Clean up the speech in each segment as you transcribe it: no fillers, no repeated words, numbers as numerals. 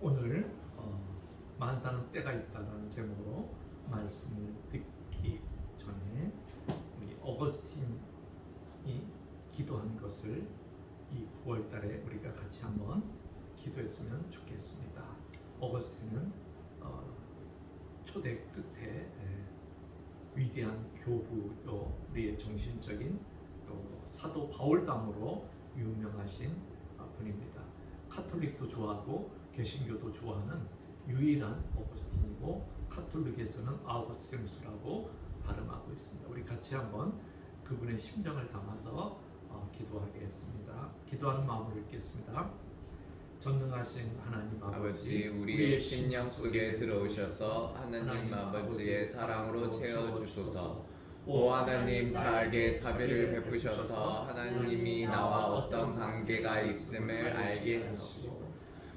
오늘 만사는 때가 있다라는 제목으로 말씀을 듣기 전에 우리 어거스틴이 기도한 것을 이 9월달에 우리가 같이 한번 기도했으면 좋겠습니다. 어거스틴은 초대 끝에 위대한 교부요, 우리의 정신적인 또 사도 바울담으로 유명하신 분입니다. 카톨릭도 좋아하고 개신교도 좋아하는 유일한 어거스틴이고 카톨릭에서는 아우구스티누스라고 발음하고 있습니다. 우리 같이 한번 그분의 심정을 담아서 기도하겠습니다. 기도하는 마음으로 읽겠습니다. 전능하신 하나님 아버지, 우리의 심령 속에 들어오셔서 하나님 아버지의 사랑으로 채워주소서. 오 하나님, 자에게 자비를 베푸셔서 하나님이 나와 어떤 관계가 있음을 알게 하시고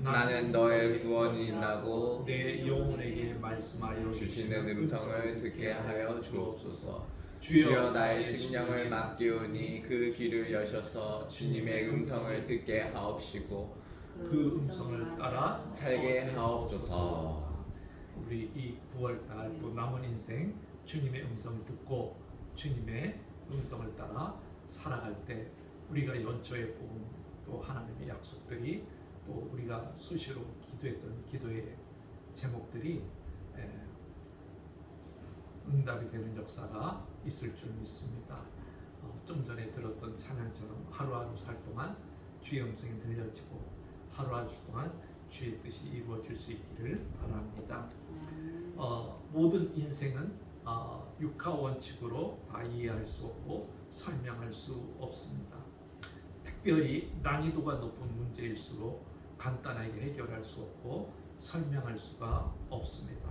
나는 너의 구원이라고 내 영혼에게 말씀하여 주시는 음성을 듣게 하여 주옵소서. 주여, 나의 심령을 맡기오니 그 귀를 여셔서 주님의 음성을 듣게 하옵시고 그 음성을 따라 살게 하옵소서. 우리 이 9월달 또 남은 인생 주님의 음성을 듣고 주님의 음성을 따라 살아갈 때 우리가 연초에 본 또 하나님의 약속들이 또 우리가 수시로 기도했던 기도의 제목들이 응답이 되는 역사가 있을 줄 믿습니다. 좀 전에 들었던 찬양처럼 하루하루 살 동안 주의 음성이 들려지고 하루하루 동안 주의 뜻이 이루어질 수 있기를 바랍니다. 모든 인생은 육하 원칙으로 다 이해할 수 없고 설명할 수 없습니다. 특별히 난이도가 높은 문제일수록 간단하게 해결할 수 없고 설명할 수가 없습니다.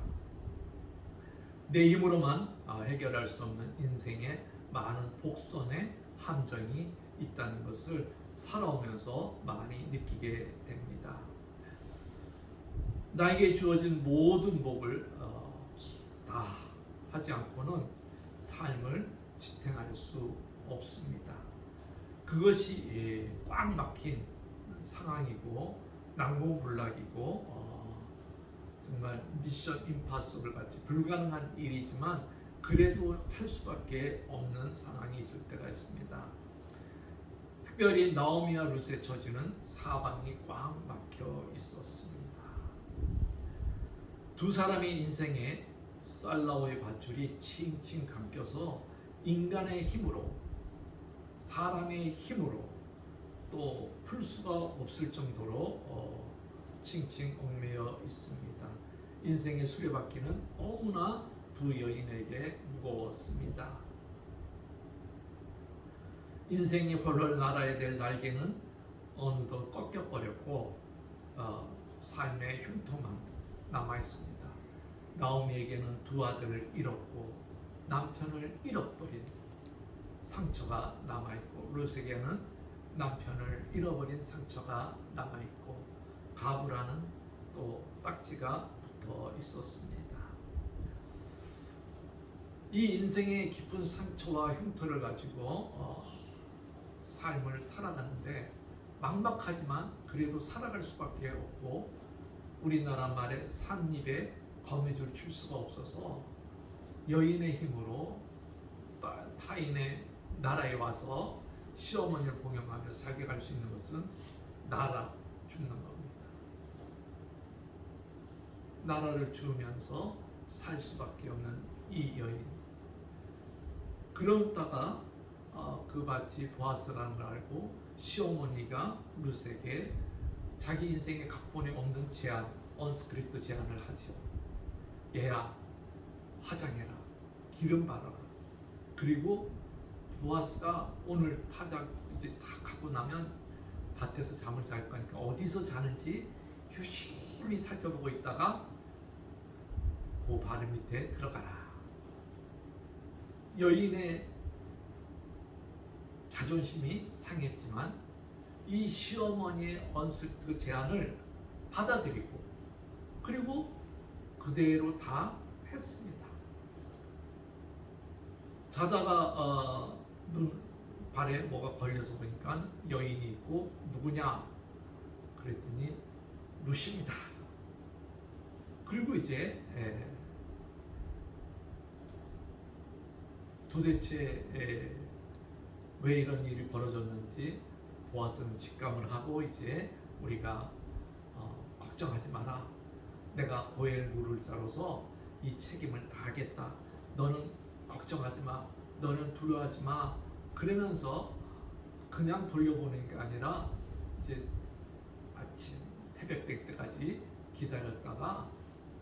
내 힘으로만 해결할 수 없는 인생의 많은 복선의 함정이 있다는 것을 살아오면서 많이 느끼게 됩니다. 나에게 주어진 모든 복을 다 하지 않고는 삶을 지탱할 수 없습니다. 그것이 꽉 막힌 상황이고 난공불락이고 정말 미션 임파서블 같이 불가능한 일이지만 그래도 할 수밖에 없는 상황이 있을 때가 있습니다. 특별히 나오미와 룻의 처지는 사방이 꽉 막혀 있었습니다. 두 사람의 인생에 쌀라오의 밧줄이 칭칭 감겨서 인간의 힘으로 사람의 힘으로 또 풀 수가 없을 정도로 칭칭 얽매여 있습니다. 인생의 수레바퀴는 너무나 두 여인에게 무거웠습니다. 인생이 헐헐 날아야 될 날개는 어느덧 꺾여버렸고 삶의 흉터만 남아있습니다. 나오미에게는 두 아들을 잃었고 남편을 잃어버린 상처가 남아있고 룻에게는 남편을 잃어버린 상처가 남아있고 가부라는 또 딱지가 붙어 있었습니다. 이 인생의 깊은 상처와 흉터를 가지고 삶을 살아가는데 막막하지만 그래도 살아갈 수밖에 없고 우리나라 말에 산입에 거미줄 칠 수가 없어서 여인의 힘으로 타인의 나라에 와서 시어머니를 봉양하며 살게 갈 수 있는 것은 나라 죽는 겁니다. 나라를 주면서 살 수밖에 없는 이 여인. 그러다가 그 밭이 보아스라는 걸 알고 시어머니가 룻에게 자기 인생의 각본에 없는 제안, 언스크립트 제안을 하죠. 얘야, 화장해라, 기름 바르라. 그리고 보아스가 오늘 타작 이제 다 가고 나면 밭에서 잠을 잘 거니까 어디서 자는지 유심히 살펴보고 있다가 그 바른 밑에 들어가라. 여인의 자존심이 상했지만 이 시어머니의 언스크립트 제안을 받아들이고 그리고 그대로 다 했습니다. 자다가 발에 뭐가 걸려서 보니까 여인이 있고 누구냐 그랬더니 루시입니다. 그리고 이제 도대체 왜 이런 일이 벌어졌는지 보아스는 직감을 하고 이제 우리가 걱정하지 마라. 내가 고엘 물을 자로서 이 책임을 다하겠다. 너는 걱정하지 마. 너는 두려워하지 마. 그러면서 그냥 돌려보는 게 아니라 이제 아침 새벽 될 때까지 기다렸다가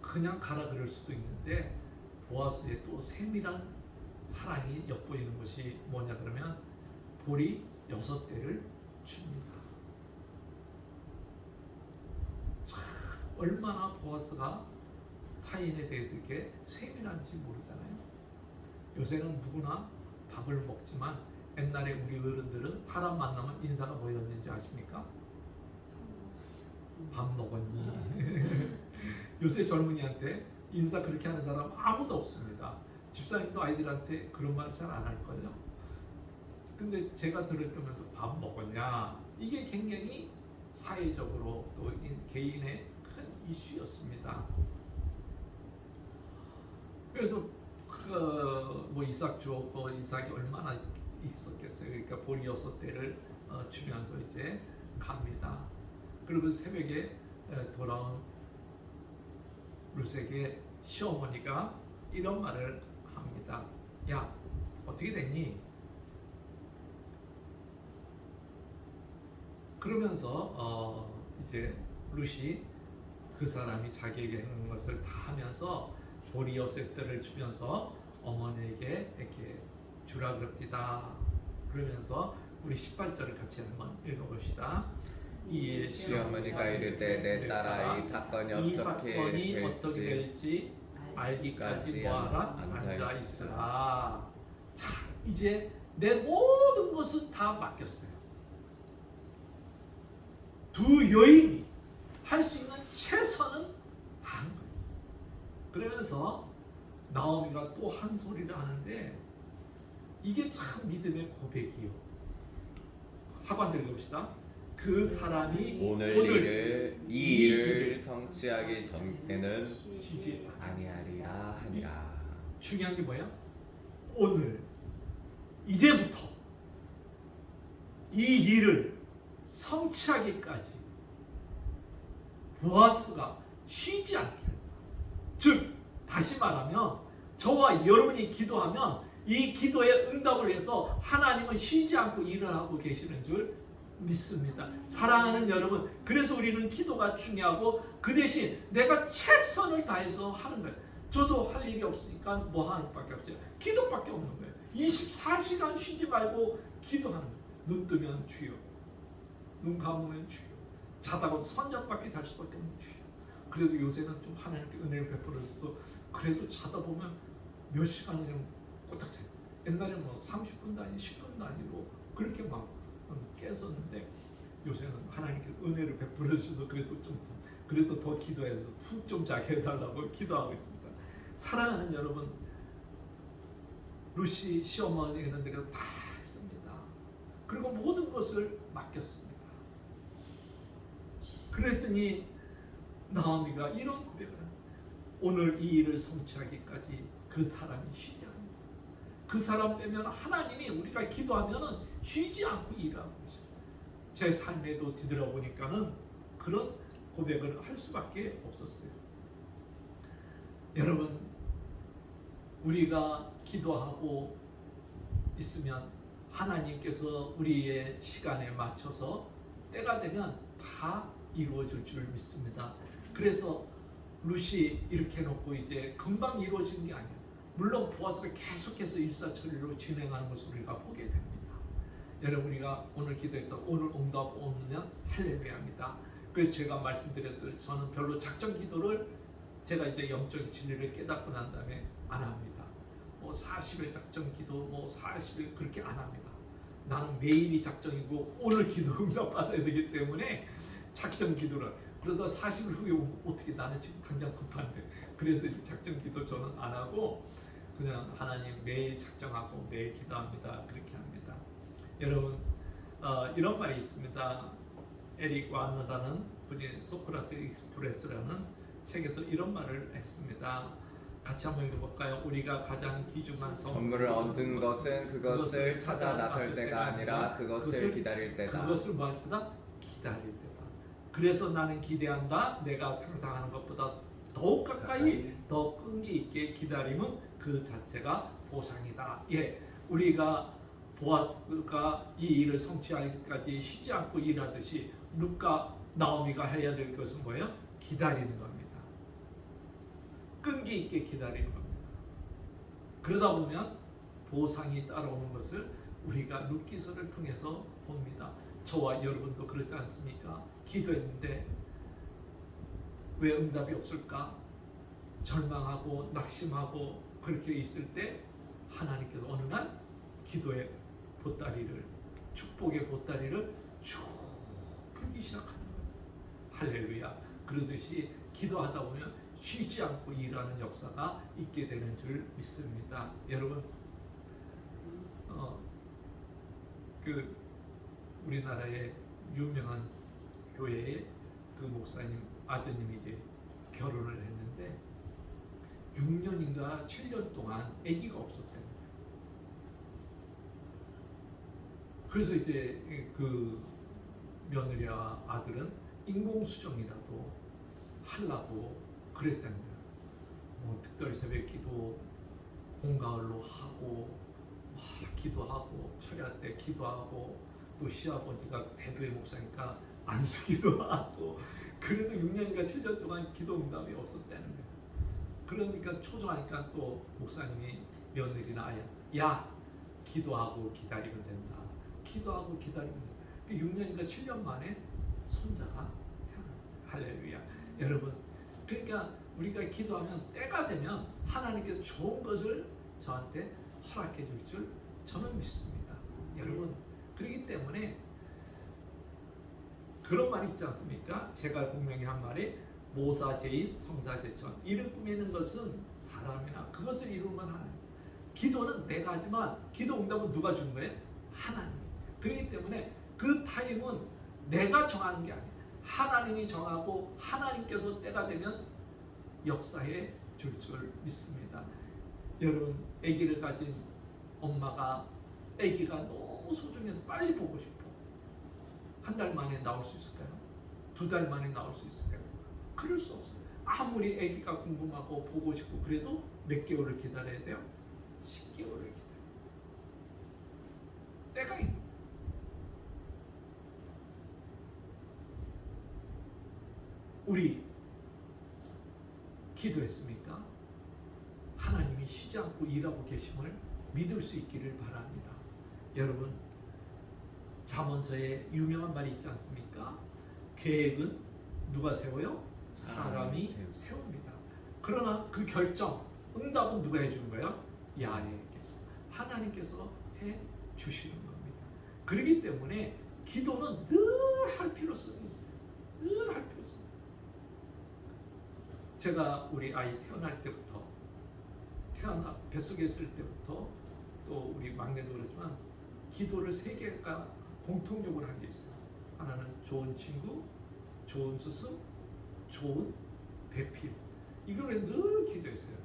그냥 가라 그럴 수도 있는데 보아스의 또 세밀한 사랑이 엿보이는 것이 뭐냐 그러면 보리 6대를 줍니다. 참 얼마나 보아스가 타인에 대해서 이렇게 세밀한지 모르잖아요. 요새는 누구나 밥을 먹지만 옛날에 우리 어른들은 사람 만나면 인사가 뭐였는지 아십니까? 밥 먹었니? 요새 젊은이한테 인사 그렇게 하는 사람 아무도 없습니다. 집사님도 아이들한테 그런 말 잘 안 할걸요. 근데 제가 들을 때마다 밥 먹었냐? 이게 굉장히 사회적으로 또 개인의 큰 이슈였습니다. 그래서 뭐 이삭 주었고 이삭이 얼마나 있었겠어요. 그러니까 보리 6대를 주면서 이제 갑니다. 그리고 새벽에 돌아온 룻에게 시어머니가 이런 말을 합니다. 야, 어떻게 됐니? 그러면서 이제 룻이 그 사람이 자기에게 하는 것을 다 하면서 보리 6대를 주면서 어머니에게 이렇게 주라 그럽디다. 그러면서 우리 18절을 같이 한번 읽어봅시다. 이에 시어머니가 이르되 내 딸아 이 사건이 어떻게 될지 알기까지 뭐하라? 앉아 있으라. 자, 이제 내 모든 것은 다 맡겼어요. 두 여인이 할 수 있는 최선은 다 한 거예요. 그러면서 나오미가 또 한 소리를 하는데 이게 참 믿음의 고백이요. 하반절 읽읍시다. 그 사람이 오늘 이 일을 성취하기 전에는 지지 아니하리라 하니라. 중요한 게 뭐예요? 오늘 이제부터 이 일을 성취하기까지 보아스가 쉬지 않게 한다. 즉 다시 말하면 저와 여러분이 기도하면 이 기도에 응답을 해서 하나님은 쉬지 않고 일을 하고 계시는 줄 믿습니다. 사랑하는 여러분, 그래서 우리는 기도가 중요하고 그 대신 내가 최선을 다해서 하는 거예요. 저도 할 일이 없으니까 뭐 하는 밖에 없어요. 기도밖에 없는 거예요. 24시간 쉬지 말고 기도하는 거예요. 눈 뜨면 주여, 눈 감으면 주여, 자다가 선전밖에 잘 수밖에 없는 주여. 그래도 요새는 좀 하나님께 은혜를 베풀어서 그래도 자다 보면 몇 시간을 좀 꼬딱 자요. 옛날에는 뭐 30분도 아니고 10분도 아니고 그렇게 막 깼었는데 요새는 하나님께 은혜를 베풀어 주셔서 그래도 더 기도해서 푹 좀 자게 해달라고 기도하고 있습니다. 사랑하는 여러분, 루시 시어머니는 내가 다 했습니다. 그리고 모든 것을 맡겼습니다. 그랬더니 나오미가 이런 고백을 합니다. 오늘 이 일을 성취하기까지 그 사람이 쉬지 않는다. 그 사람 빼면 하나님이 우리가 기도하면은 쉬지 않고 일하고 계셔요. 제 삶에도 뒤돌아보니까는 그런 고백을 할 수밖에 없었어요. 여러분, 우리가 기도하고 있으면 하나님께서 우리의 시간에 맞춰서 때가 되면 다 이루어질 줄 믿습니다. 그래서 룻이 이렇게 해놓고 이제 금방 이루어진 게 아니에요. 물론 보아스가 계속해서 일사천리로 진행하는 것을 우리가 보게 됩니다. 여러분, 우리가 오늘 기도했던 오늘 응답 오면 할렐루야입니다. 그래서 제가 말씀드렸듯이 저는 별로 작전 기도를 제가 이제 영적인 진리를 깨닫고 난 다음에 안 합니다. 뭐 40일 작전 기도, 뭐 40일 그렇게 안 합니다. 나는 매일이 작전이고 오늘 기도 응답 받아야 되기 때문에 작전 기도를. 그러다 40일 후에 오면 어떻게 나는 지금 당장 급한데. 그래서 작전 기도 저는 안 하고 그냥 하나님 매일 작정하고 매일 기도합니다. 그렇게 합니다. 여러분, 이런 말이 있습니다. 에릭 와너라는 분이 소크라테 익스프레스라는 책에서 이런 말을 했습니다. 같이 한번 읽어볼까요? 우리가 가장 귀중한 선물을 얻은 것은 그것을 찾아 나설 때가 아니라 그것을 기다릴 때다. 그것을 뭐 할 때다? 기다릴 때다. 그래서 나는 기대한다. 내가 상상하는 것보다 더욱 가까이 더 끈기 있게 기다림은 그 자체가 보상이다. 예, 우리가 보아스가 이 일을 성취하기까지 쉬지 않고 일하듯이 룻과 나오미가 해야 될 것은 뭐예요? 기다리는 겁니다. 끈기 있게 기다리는 겁니다. 그러다 보면 보상이 따라오는 것을 우리가 룻기서를 통해서 봅니다. 저와 여러분도 그렇지 않습니까? 기도했는데 왜 응답이 없을까? 절망하고 낙심하고 그렇게 있을 때 하나님께서 어느 날 기도의 보따리를, 축복의 보따리를 쭉 풀기 시작하는 거예요. 할렐루야. 그러듯이 기도하다 보면 쉬지 않고 일하는 역사가 있게 되는 줄 믿습니다. 여러분, 그 우리나라의 유명한 교회의 그 목사님 아드님이 이제 결혼을 했는데 6년인가 7년 동안 아기가 없었대요. 그래서 이제 그 며느리와 아들은 인공수정이라도 하려고 그랬다는 거예요. 뭐 특별 새벽기도 봄가을로 하고 기도하고 철야 때 기도하고 또 시아버지가 대교회 목사니까 안수기도 하고 그래도 6년인가 7년 동안 기도 응답이 없었다는 거예요. 그러니까 초조하니까 또 목사님이 며느리나 아야 야 기도하고 기다리면 된다. 기도하고 기다리면 된다. 6년인가 7년 만에 손자가 태어났어요. 할렐루야. 여러분, 그러니까 우리가 기도하면 때가 되면 하나님께서 좋은 것을 저한테 허락해 줄 줄 저는 믿습니다. 여러분, 그렇기 때문에 그런 말이 있지 않습니까? 제가 분명히 한 말이 모사제인 성사제천 이를 꾸미는 것은 사람이나 그것을 이루는 건 하나님. 기도는 내가 하지만 기도 응답은 누가 준 거예요? 하나님. 그렇기 때문에 그 타임은 내가 정하는 게 아니에요. 하나님이 정하고 하나님께서 때가 되면 역사해 줄 줄 믿습니다. 여러분, 아기를 가진 엄마가 아기가 너무 소중해서 빨리 보고 싶어. 한 달 만에 나올 수 있을까요? 2달 만에 나올 수 있을까요? 그럴 수 없어요. 아무리 아기가 궁금하고 보고 싶고 그래도 몇 개월을 기다려야 돼요? 10개월을 기다려요. 때가 있는 거예요. 우리 기도했습니까? 하나님이 쉬지 않고 일하고 계심을 믿을 수 있기를 바랍니다. 여러분, 잠언서에 유명한 말이 있지 않습니까? 계획은 누가 세워요? 사람이 세웁니다. 그러나 그 결정, 응답은 누가 해주는 거예요? 야훼께서, 하나님께서 해 주시는 겁니다. 그렇기 때문에 기도는 늘 할 필요성이 있어요. 늘 할 필요성. 제가 우리 아이 태어날 때부터 뱃속에 있을 때부터 또 우리 막내도 그렇지만 기도를 3개가 공통적으로 한 게 있어요. 하나는 좋은 친구, 좋은 수습, 좋은 배필. 이걸 늘 기도했어요.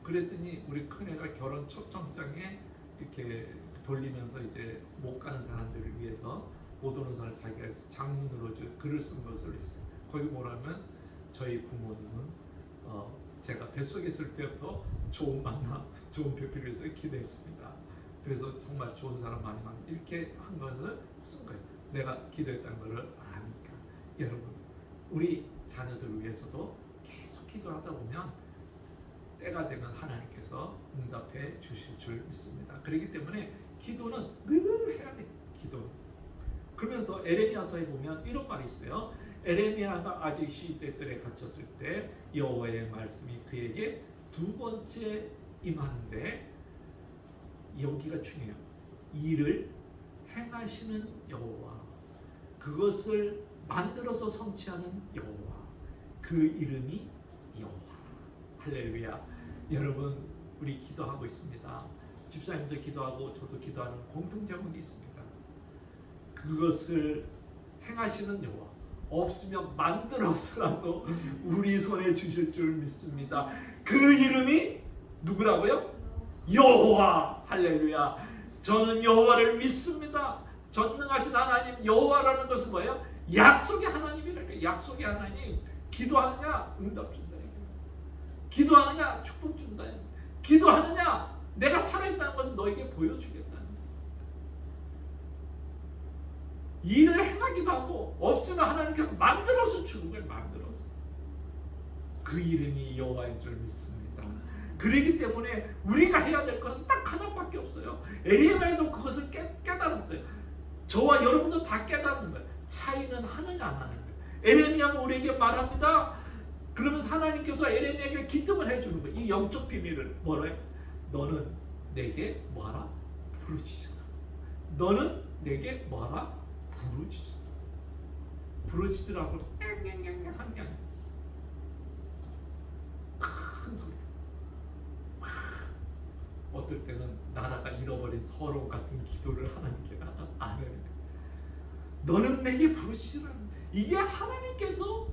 그랬더니 우리 큰애가 결혼 초청장에 이렇게 돌리면서 이제 못 가는 사람들을 위해서 못 오는 사람 자기가 장문으로 글을 쓴 것을 했어요. 거기 뭐라면 저희 부모님은 제가 뱃속에 있을 때부터 좋은 만나, 좋은 배필을 위해서 기도했습니다. 그래서 정말 좋은 사람 많이 이렇게 한 것을 쓴 거예요. 내가 기도했다는 것을 아니까. 여러분, 우리 자녀들을 위해서도 계속 기도하다 보면 때가 되면 하나님께서 응답해 주실 줄 믿습니다. 그렇기 때문에 기도는 늘 해야 돼요. 기도는. 그러면서 에레미야서에 보면 이런 말이 있어요. 에레미야가 아직 시대 뜰에 갇혔을 때 여호와의 말씀이 그에게 2번째 임하는데, 여기가 중요해요. 일을 행하시는 여호와, 그것을 만들어서 성취하는 여호와, 그 이름이 여호와. 할렐루야. 여러분, 우리 기도하고 있습니다. 집사님도 기도하고 저도 기도하는 공통점이 있습니다. 그것을 행하시는 여호와, 없으면 만들어서라도 우리 손에 주실 줄 믿습니다. 그 이름이 누구라고요? 여호와. 할렐루야. 저는 여호와를 믿습니다. 전능하신 하나님 여호와라는 것은 뭐예요? 약속의 하나님이라는. 약속의 하나님. 기도하느냐 응답 준다. 기도하느냐 축복 준다. 기도하느냐 내가 살아있다는 것을 너에게 보여주겠다. 일을 행하기도 하고 없으면 하나님께서 만들어서 주는 걸 만들어서. 그 이름이 여호와인 줄 믿습니다. 그렇기 때문에 우리가 해야 될 것은 딱 하나밖에 없어요. 에레미야도 그것을 깨달았어요. 저와 여러분도 다 깨닫는 거예요. 차이는 하느냐 안 하는 거예요. 에레미야가 우리에게 말합니다. 그러면서 하나님께서 에레미야에게 기뜸을 해주는 거예요. 이 영적 비밀을 뭐래요? 너는 내게 뭐하라? 부르짖으라. 너는 내게 뭐하라? 부르짖으라. 부르짖으라고 냥냥냥냥 하는 게 아니야. 큰 소리. 어떨 때는 나라가 잃어버린 서론 같은 기도를 하나님께 안 해요. 너는 내게 부르짖으라. 이게 하나님께서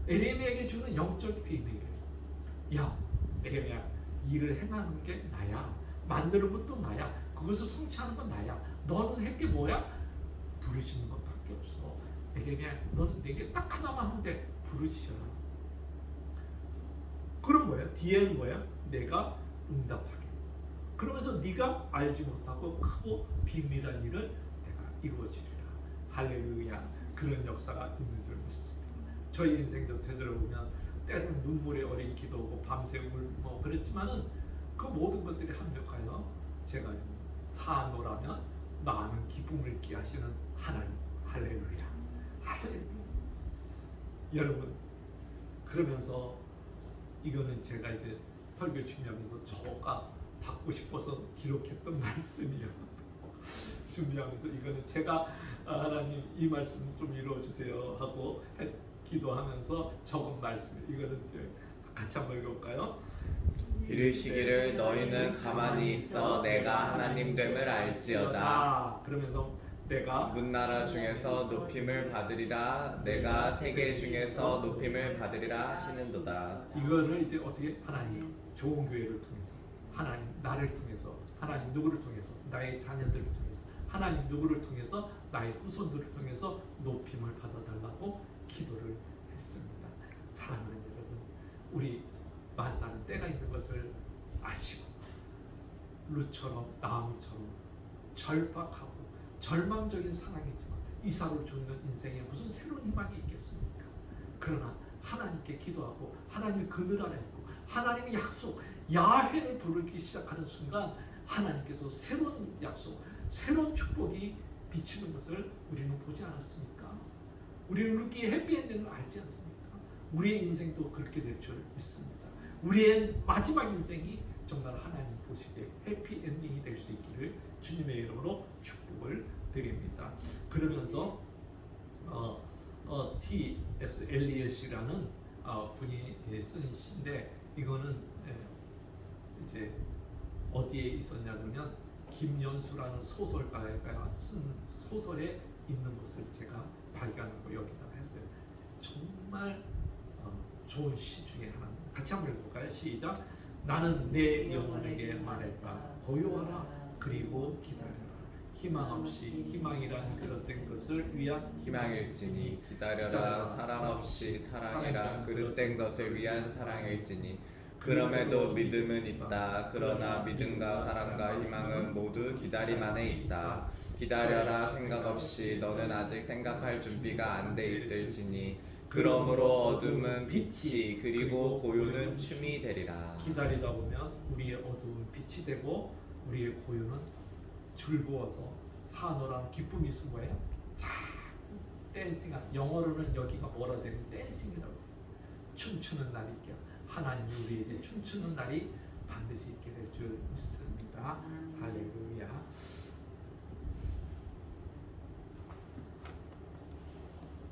에레미야에게 주는 영적 비밀이에요. 야, 에레미야, 일을 행하는 게 나야. 만드는 것도 나야. 그것을 성취하는 건 나야. 너는 할 게 뭐야? 부르짖는 것밖에 없어. 에레미야, 너는 내게 딱 하나만 하면 돼. 부르짖어라. 그럼 뭐야? 뒤에는 뭐야? 내가 응답하게. 그러면서 네가 알지 못하고 크고 비밀한 일을 내가 이루어지리라. 할렐루야. 그런 역사가 있는 줄 믿습니다. 저희 인생도 되돌아보면 때로는 눈물에 어린 기도고 밤새 울고 그랬지만은 그 모든 것들이 합력하여 제가 사노라면 많은 기쁨을 있게 하시는 하나님. 할렐루야. 할렐루야. 여러분, 그러면서 이거는 제가 이제 설교 준비하면서 저가 받고 싶어서 기록했던 말씀이에요. 준비하면서 이거는 제가 하나님 이 말씀 좀 이루어 주세요 하고 기도하면서 적은 말씀. 이거는 이제 같이 한번 읽어볼까요? 이르시기를 너희는 가만히 있어 내가 하나님 됨을 알지어다. 그러면서 내가 문나라 중에서 높임을 받으리라. 내가 세계 중에서 높임을 받으리라 하시는도다. 이거를 이제 어떻게 하나님 좋은 교회를 통해서, 하나님 나를 통해서, 하나님 누구를 통해서, 나의 자녀들을 통해서, 하나님 누구를 통해서, 나의 후손들을 통해서 높임을 받아달라고 기도를 했습니다. 사랑하는 여러분, 우리 만사는 때가 있는 것을 아시고 룻처럼 나아미처럼 절박하고 절망적인 상황이지만 이삭을 죽는 인생에 무슨 새로운 희망이 있겠습니까? 그러나 하나님께 기도하고 하나님의 그늘 안에 있고 하나님의 약속 야훼를 부르기 시작하는 순간 하나님께서 새로운 약속, 새로운 축복이 비치는 것을 우리는 보지 않았습니까? 우리는 룻기의 해피엔딩을 알지 않습니까? 우리의 인생도 그렇게 될 줄 믿습니다. 우리의 마지막 인생이 정말 하나님 보시기에 해피엔딩이 될 수 있기를 주님의 이름으로 축복을 드립니다. 그러면서 T.S. 엘리엇이라는 분이 쓴 시인데 이거는 이제 어디에 있었냐 그러면 김연수라는 소설가가 쓴 소설에 있는 것을 제가 발견하고 여기다가 했어요. 정말 좋은 시 중에 하나. 같이 한번 읽어볼까요? 시작. 나는 내 영혼에게 말했다. 고요하라. 그리고 기다려라. 희망 없이 희망이란 그릇된 것을 위한 희망일지니 기다려라. 사랑 없이 사랑이란 그릇된 것을 위한 사랑일지니 그럼에도 믿음은 있다. 그러나 믿음과 사랑과 희망은 모두 기다림 안에 있다. 기다려라. 생각 없이 너는 아직 생각할 준비가 안 돼 있을지니 그러므로 어둠은 빛이 그리고 고요는 춤이 되리라. 기다리다 보면 우리의 어두운 빛이 되고 우리의 고요는 즐거워서 사노란 기쁨이 있는 거예요. 자, 댄싱한 영어로는 여기가 뭐라 되면 댄싱이라고 했어요. 춤추는 날이 있게 하나님이 우리에게 춤추는 날이 반드시 있게 될 줄 믿습니다. 할렐루야.